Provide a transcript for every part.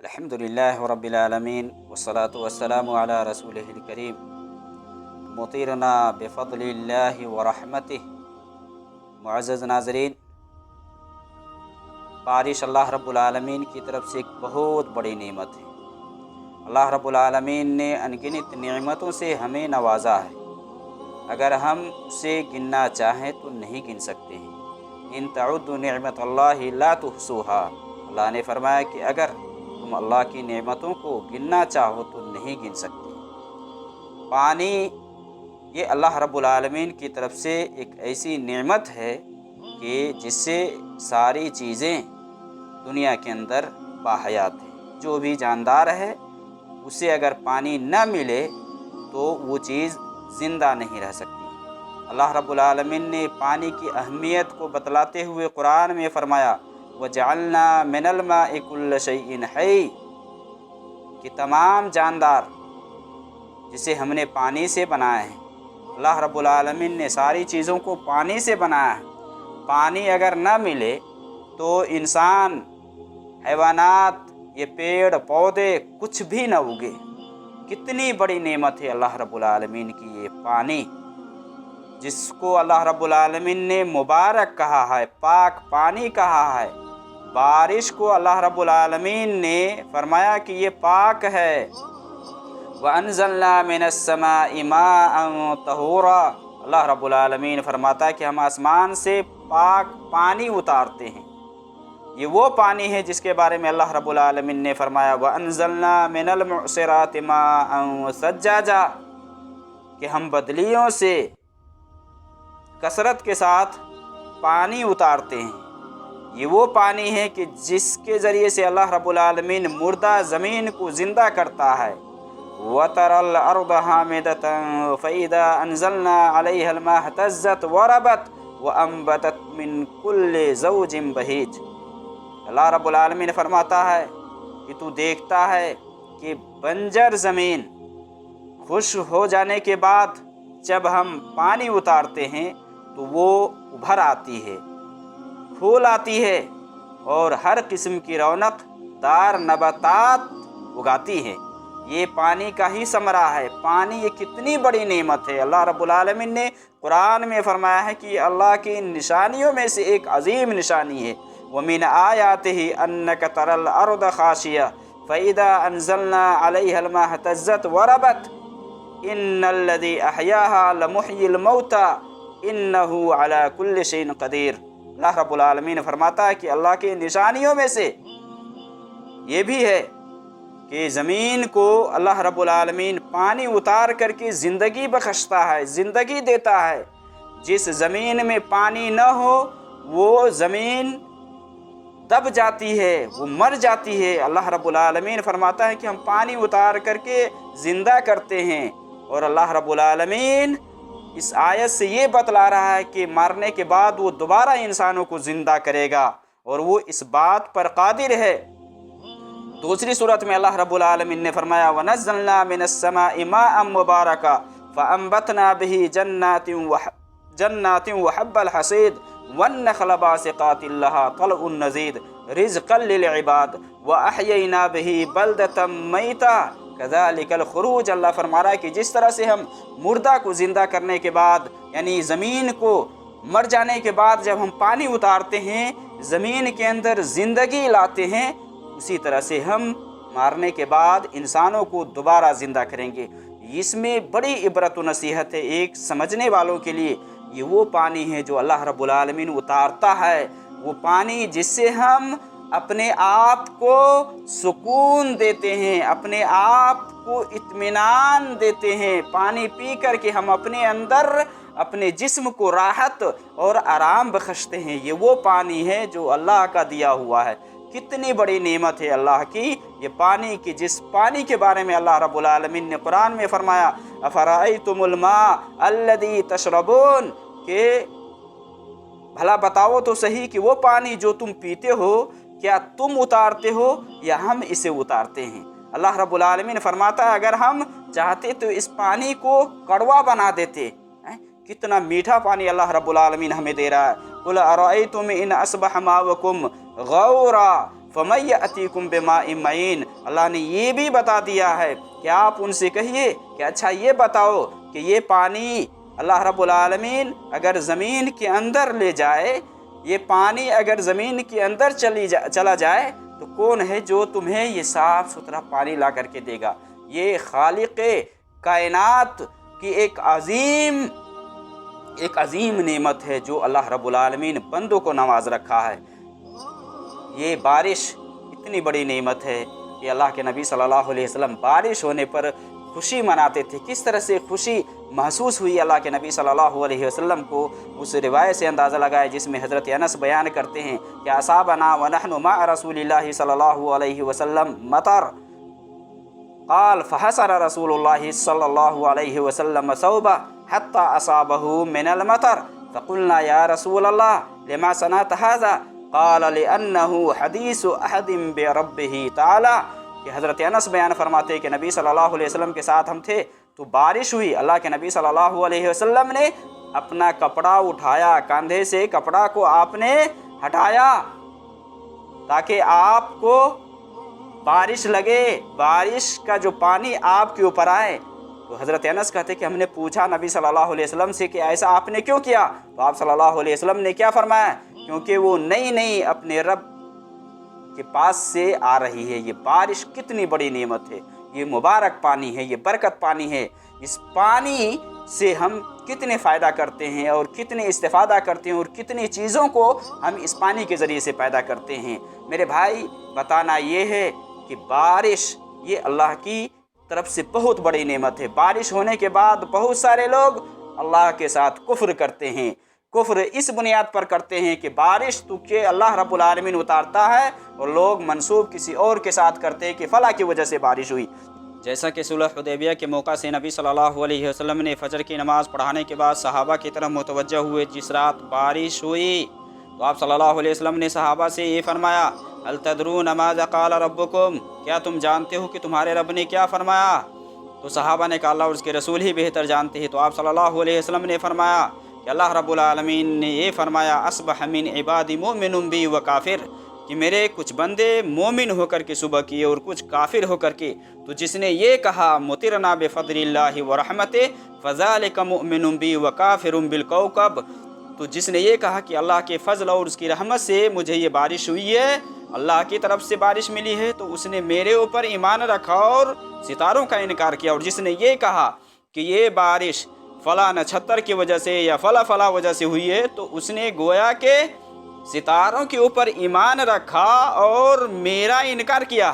الحمدللہ رب العالمین والصلاة والسلام علی رسولہ الکریم مطیرنا بفضل اللہ ورحمتہ۔ معزز ناظرین، بارش اللہ رب العالمین کی طرف سے ایک بہت بڑی نعمت ہے۔ اللہ رب العالمین نے انگنت نعمتوں سے ہمیں نوازا ہے، اگر ہم اسے گننا چاہیں تو نہیں گن سکتے ہیں۔ ان تعدوا نعمت اللہ لا تحصوها، اللہ نے فرمایا کہ اگر تم اللہ کی نعمتوں کو گننا چاہو تو نہیں گن سکتے۔ پانی یہ اللہ رب العالمین کی طرف سے ایک ایسی نعمت ہے کہ جس سے ساری چیزیں دنیا کے اندر باحیات ہیں۔ جو بھی جاندار ہے اسے اگر پانی نہ ملے تو وہ چیز زندہ نہیں رہ سکتی۔ اللہ رب العالمین نے پانی کی اہمیت کو بتلاتے ہوئے قرآن میں فرمایا وَجَعَلْنَا مِنَ الْمَاءِ كُلَّ شَيْءٍ حَيٍّ، کہ تمام جاندار جسے ہم نے پانی سے بنایا ہے۔ اللہ رب العالمین نے ساری چیزوں کو پانی سے بنایا ہے۔ پانی اگر نہ ملے تو انسان، حیوانات، یہ پیڑ پودے کچھ بھی نہ اگے۔ کتنی بڑی نعمت ہے اللہ رب العالمین کی یہ پانی، جس کو اللہ رب العالمین نے مبارک کہا ہے، پاک پانی کہا ہے۔ بارش کو اللہ رب العالمین نے فرمایا کہ یہ پاک ہے۔ وَأَنزَلْنَا مِنَ السَّمَاءِ مَاءً طَهُورًا، اللہ رب العالمین فرماتا ہے کہ ہم آسمان سے پاک پانی اتارتے ہیں۔ یہ وہ پانی ہے جس کے بارے میں اللہ رب العالمین نے فرمایا وَأَنزَلْنَا مِنَ الْمُعْصِرَاتِ مَاءً ثَجَّاجًا، کہ ہم بدلیوں سے کثرت کے ساتھ پانی اتارتے ہیں۔ یہ وہ پانی ہے کہ جس کے ذریعے سے اللہ رب العالمین مردہ زمین کو زندہ کرتا ہے۔ وَتَرَى الْأَرْضَ هَامِدَةً فَإِذَا أَنزَلْنَا عَلَيْهَا الْمَاءَ اهْتَزَّتْ وَرَبَتْ وَأَنبَتَتْ مِنْ كُلِّ زَوْجٍ بَهِيجٍ، اللہ رب العالمین فرماتا ہے کہ تو دیکھتا ہے کہ بنجر زمین خشک ہو جانے کے بعد جب ہم پانی اتارتے ہیں تو وہ ابھر آتی ہے، پھول آتی ہے اور ہر قسم کی رونق دار نباتات اگاتی ہے۔ یہ پانی کا ہی ثمرہ ہے۔ پانی یہ کتنی بڑی نعمت ہے۔ اللہ رب العالمین نے قرآن میں فرمایا ہے کہ یہ اللہ کی نشانیوں میں سے ایک عظیم نشانی ہے۔ وَمِنْ آيَاتِهِ أَنَّكَ تَرَى الْأَرْضَ خَاشِعَةً فَإِذَا أَنزَلْنَا عَلَيْهَا الْمَاءَ اهْتَزَّتْ وَرَبَتْ إِنَّ الَّذِي أَحْيَاهَا لَمُحْيِي الْمَوْتَى إِنَّهُ عَلَى كُلِّ شَيْءٍ قَدِيرٌ، اللہ رب العالمین فرماتا ہے کہ اللہ کے نشانیوں میں سے یہ بھی ہے کہ زمین کو اللہ رب العالمین پانی اتار کر کے زندگی بخشتا ہے، زندگی دیتا ہے۔ جس زمین میں پانی نہ ہو وہ زمین دب جاتی ہے، وہ مر جاتی ہے۔ اللہ رب العالمین فرماتا ہے کہ ہم پانی اتار کر کے زندہ کرتے ہیں، اور اللہ رب العالمین اس آیت سے یہ بتلا رہا ہے کہ مرنے کے بعد وہ دوبارہ انسانوں کو زندہ کرے گا، اور وہ اس بات پر قادر ہے۔ دوسری صورت میں اللہ رب العالمین نے فرمایا وَنَزَّلْنَا مِنَ السَّمَاءِ مَاءً مُبَارَكًا فَأَنبَتْنَا بِهِ جَنَّاتٍ وَحَبَّ الْحَصِيدِ وَالنَّخْلَ بَاسِقَاتٍ لَهَا طَلْعٌ نَضِيدٌ رِزْقًا لِلْعِبَادِ وَأَحْيَيْنَا بِهِ بَلْدَةً مَيْتًا كَذَلِكَ الْخُرُوجُ، اللہ فرما رہا ہے کہ جس طرح سے ہم مردہ کو زندہ کرنے کے بعد، یعنی زمین کو مر جانے کے بعد جب ہم پانی اتارتے ہیں زمین کے اندر زندگی لاتے ہیں، اسی طرح سے ہم مارنے کے بعد انسانوں کو دوبارہ زندہ کریں گے۔ اس میں بڑی عبرت و نصیحت ہے ایک سمجھنے والوں کے لیے۔ یہ وہ پانی ہے جو اللہ رب العالمین اتارتا ہے، وہ پانی جس سے ہم اپنے آپ کو سکون دیتے ہیں، اپنے آپ کو اطمینان دیتے ہیں۔ پانی پی کر کے ہم اپنے اندر اپنے جسم کو راحت اور آرام بخشتے ہیں۔ یہ وہ پانی ہے جو اللہ کا دیا ہوا ہے۔ کتنی بڑی نعمت ہے اللہ کی یہ پانی کی، جس پانی کے بارے میں اللہ رب العالمین نے قرآن میں فرمایا افرأیتم الماء الذی تشربون، کہ بھلا بتاؤ تو صحیح کہ وہ پانی جو تم پیتے ہو کیا تم اتارتے ہو یا ہم اسے اتارتے ہیں؟ اللہ رب العالمین فرماتا ہے اگر ہم چاہتے تو اس پانی کو کڑوا بنا دیتے۔ کتنا میٹھا پانی اللہ رب العالمین ہمیں دے رہا ہے۔ قُلْ أَرَأَيْتُمْ إِنْ أَصْبَحَ مَاؤُكُمْ غَوْرًا فَمَن يَأْتِيكُم بِمَاءٍ مَّعِينٍ، اللہ نے یہ بھی بتا دیا ہے کہ آپ ان سے کہیے کہ اچھا یہ بتاؤ کہ یہ پانی اللہ رب العالمین اگر زمین کے اندر لے جائے، یہ پانی اگر زمین کے اندر چلا جائے تو کون ہے جو تمہیں یہ صاف ستھرا پانی لا کر کے دے گا؟ یہ خالق کائنات کی ایک عظیم نعمت ہے جو اللہ رب العالمین بندوں کو نواز رکھا ہے۔ یہ بارش اتنی بڑی نعمت ہے کہ اللہ کے نبی صلی اللہ علیہ وسلم بارش ہونے پر خوشی مناتے تھے۔ کس طرح سے خوشی محسوس ہوئی اللہ کے نبی صلی اللہ علیہ وسلم کو، اس روایت سے اندازہ لگائے جس میں حضرت انس بیان کرتے ہیں کہ اصابنا ونحن مع رسول اللہ صلی اللہ علیہ وسلم مطر، قال فحسر رسول اللہ صلی اللہ علیہ وسلم ثوبہ حتی اصابہ من المطر فقلنا یا رسول اللہ لما صنعت هذا قال لأنه حدیث احد بربہ تعالی، کہ حضرت انس بیان فرماتے ہیں کہ نبی صلی اللہ علیہ وسلم کے ساتھ ہم تھے تو بارش ہوئی، اللہ کے نبی صلی اللہ علیہ وسلم نے اپنا کپڑا اٹھایا، کاندھے سے کپڑا کو آپ نے ہٹایا تاکہ آپ کو بارش لگے، بارش کا جو پانی آپ کے اوپر آئے۔ تو حضرت انس کہتے کہ ہم نے پوچھا نبی صلی اللہ علیہ وسلم سے کہ ایسا آپ نے کیوں کیا؟ تو آپ صلی اللہ علیہ وسلم نے کیا فرمایا؟ کیونکہ وہ نئی اپنے رب کے پاس سے آ رہی ہے۔ یہ بارش کتنی بڑی نعمت ہے، یہ مبارک پانی ہے، یہ برکت پانی ہے۔ اس پانی سے ہم کتنے فائدہ کرتے ہیں اور کتنے استفادہ کرتے ہیں اور کتنی چیزوں کو ہم اس پانی کے ذریعے سے پیدا کرتے ہیں۔ میرے بھائی، بتانا یہ ہے کہ بارش یہ اللہ کی طرف سے بہت بڑی نعمت ہے۔ بارش ہونے کے بعد بہت سارے لوگ اللہ کے ساتھ کفر کرتے ہیں۔ کفر اس بنیاد پر کرتے ہیں کہ بارش تو کہ اللہ رب العالمین اتارتا ہے اور لوگ منسوب کسی اور کے ساتھ کرتے ہیں کہ فلاں کی وجہ سے بارش ہوئی۔ جیسا کہ صلح حدیبیہ کے موقع سے نبی صلی اللہ علیہ وسلم نے فجر کی نماز پڑھانے کے بعد صحابہ کی طرف متوجہ ہوئے جس رات بارش ہوئی تو آپ صلی اللہ علیہ وسلم نے صحابہ سے یہ فرمایا، هل تدرون ماذا قال ربکم، کیا تم جانتے ہو کہ تمہارے رب نے کیا فرمایا؟ تو صحابہ نے کہا اللہ اور اس کے رسول ہی بہتر جانتے ہیں۔ تو آپ صلی اللہ علیہ وسلم نے فرمایا کہ اللہ رب العالمین نے یہ فرمایا، اصبح من عبادی مومن بی و کافر، کہ میرے کچھ بندے مومن ہو کر کے صبح کیے اور کچھ کافر ہو کر کے۔ تو جس نے یہ کہا مطرنا بفضل اللہ ورحمتہ فذلک مؤمن بی و کافر بالکوكب، تو جس نے یہ کہا کہ اللہ کے فضل اور اس کی رحمت سے مجھے یہ بارش ہوئی ہے، اللہ کی طرف سے بارش ملی ہے، تو اس نے میرے اوپر ایمان رکھا اور ستاروں کا انکار کیا۔ اور جس نے یہ کہا کہ یہ بارش فلاں نچھتر کی وجہ سے یا فلاں وجہ سے ہوئی ہے، تو اس نے گویا کہ ستاروں کے اوپر ایمان رکھا اور میرا انکار کیا۔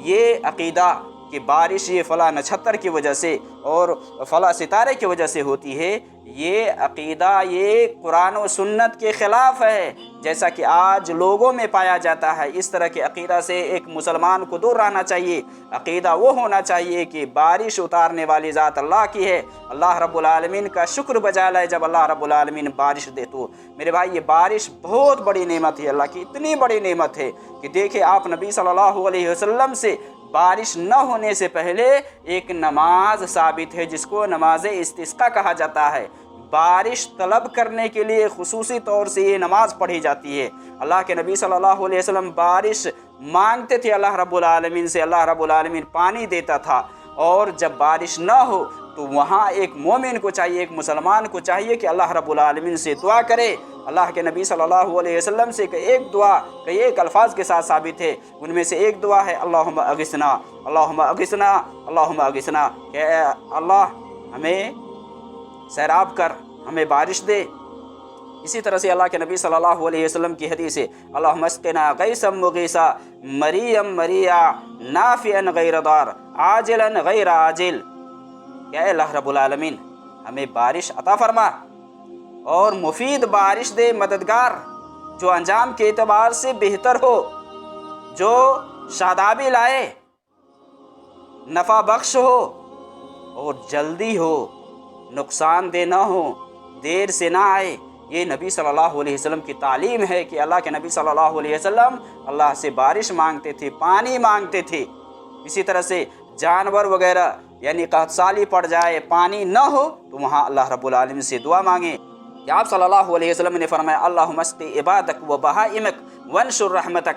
یہ عقیدہ کہ بارش یہ فلاں نچھتر کی وجہ سے اور فلاں ستارے کی وجہ سے ہوتی ہے، یہ عقیدہ یہ قرآن و سنت کے خلاف ہے، جیسا کہ آج لوگوں میں پایا جاتا ہے۔ اس طرح کے عقیدہ سے ایک مسلمان کو دور رہنا چاہیے۔ عقیدہ وہ ہونا چاہیے کہ بارش اتارنے والی ذات اللہ کی ہے، اللہ رب العالمین کا شکر بجا لائے جب اللہ رب العالمین بارش دے تو۔ میرے بھائی، یہ بارش بہت بڑی نعمت ہے، اللہ کی اتنی بڑی نعمت ہے کہ دیکھیں آپ نبی صلی اللہ علیہ وسلم سے بارش نہ ہونے سے پہلے ایک نماز ثابت ہے جس کو نماز استسقاء کہا جاتا ہے۔ بارش طلب کرنے کے لیے خصوصی طور سے یہ نماز پڑھی جاتی ہے۔ اللہ کے نبی صلی اللہ علیہ وسلم بارش مانگتے تھے اللہ رب العالمین سے، اللہ رب العالمین پانی دیتا تھا، اور جب بارش نہ ہو تو وہاں ایک مومن کو چاہیے، ایک مسلمان کو چاہیے کہ اللہ رب العالمین سے دعا کرے۔ اللہ کے نبی صلی اللہ علیہ وسلم سے ایک دعا کئی ایک الفاظ کے ساتھ ثابت ہے، ان میں سے ایک دعا ہے اللہم اغثنا، اللہم اغثنا، اللہم اغثنا، کہ اے اللہ ہمیں سیراب کر، ہمیں بارش دے۔ اسی طرح سے اللہ کے نبی صلی اللہ علیہ وسلم کی حدیث ہے اللہم اسقنا غیثا مغیثا مریا مریا نافعا غیر ضار عاجلا غیر عاجل، کہ اے اللہ رب العالمین ہمیں بارش عطا فرما اور مفید بارش دے، مددگار جو انجام کے اعتبار سے بہتر ہو، جو شادابی لائے، نفع بخش ہو اور جلدی ہو، نقصان دہ نہ ہو، دیر سے نہ آئے۔ یہ نبی صلی اللہ علیہ وسلم کی تعلیم ہے کہ اللہ کے نبی صلی اللہ علیہ وسلم اللہ سے بارش مانگتے تھے، پانی مانگتے تھے۔ اسی طرح سے جانور وغیرہ یعنی قحط سالی پڑ جائے، پانی نہ ہو تو وہاں اللہ رب العالمین سے دعا مانگیں۔ کہ آپ صلی اللہ علیہ وسلم نے فرمایا اللہم اسقی عبادک و بہائمک وانشر رحمتک،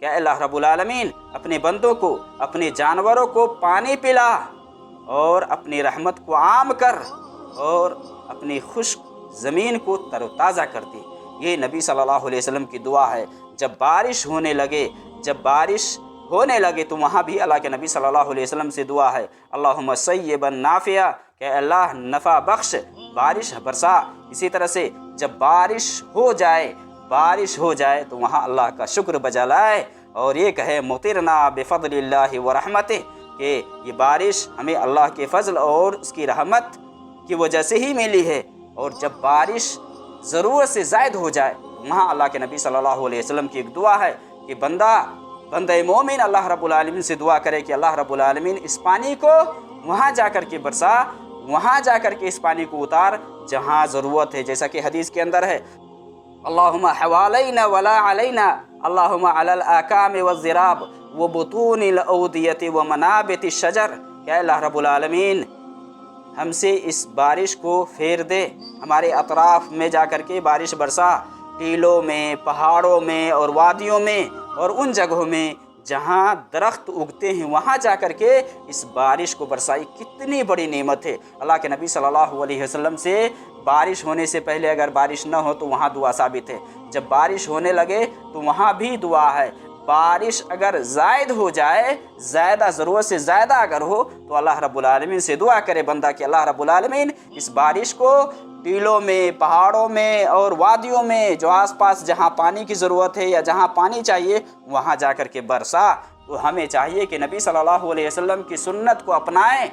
کہ اللہ رب العالمین اپنے بندوں کو، اپنے جانوروں کو پانی پلا اور اپنی رحمت کو عام کر اور اپنی خشک زمین کو تر و تازہ کر دے۔ یہ نبی صلی اللہ علیہ وسلم کی دعا ہے۔ جب بارش ہونے لگے تو وہاں بھی اللہ کے نبی صلی اللہ علیہ وسلم سے دعا ہے، اللہم صیبا نافعا، کہ اللہ نفع بخش، بارش برسا۔ اسی طرح سے جب بارش ہو جائے تو وہاں اللہ کا شکر بجا لائے اور یہ کہے مطرنا بفضل اللہ ورحمتہ، کہ یہ بارش ہمیں اللہ کے فضل اور اس کی رحمت کی وجہ سے ہی ملی ہے۔ اور جب بارش ضرورت سے زائد ہو جائے وہاں اللہ کے نبی صلی اللہ علیہ وسلم کی ایک دعا ہے کہ بندہ مومن اللہ رب العالمین سے دعا کرے کہ اللہ رب العالمین اس پانی کو وہاں جا کر کے برسا، وہاں جا کر کے اس پانی کو اتار جہاں ضرورت ہے، جیسا کہ حدیث کے اندر ہے، اللہم حوالینا ولا علینا، اللہم علی الاکام والزراب وبطون الاودیت ومنابت الشجر، کہ اللہ رب العالمین ہم سے اس بارش کو پھیر دے، ہمارے اطراف میں جا کر کے بارش برسا، ٹیلوں میں، پہاڑوں میں اور وادیوں میں اور ان جگہوں میں جہاں درخت اگتے ہیں وہاں جا کر کے اس بارش کو برسائی۔ کتنی بڑی نعمت ہے۔ اللہ کے نبی صلی اللہ علیہ وسلم سے بارش ہونے سے پہلے اگر بارش نہ ہو تو وہاں دعا ثابت ہے، جب بارش ہونے لگے تو وہاں بھی دعا ہے۔ بارش اگر زائد ہو جائے، ضرورت سے زیادہ اگر ہو تو اللہ رب العالمین سے دعا کرے بندہ کہ اللہ رب العالمین اس بارش کو ٹیلوں میں، پہاڑوں میں اور وادیوں میں جو آس پاس جہاں پانی کی ضرورت ہے یا جہاں پانی چاہیے وہاں جا کر کے برسا۔ تو ہمیں چاہیے کہ نبی صلی اللہ علیہ وسلم کی سنت کو اپنائیں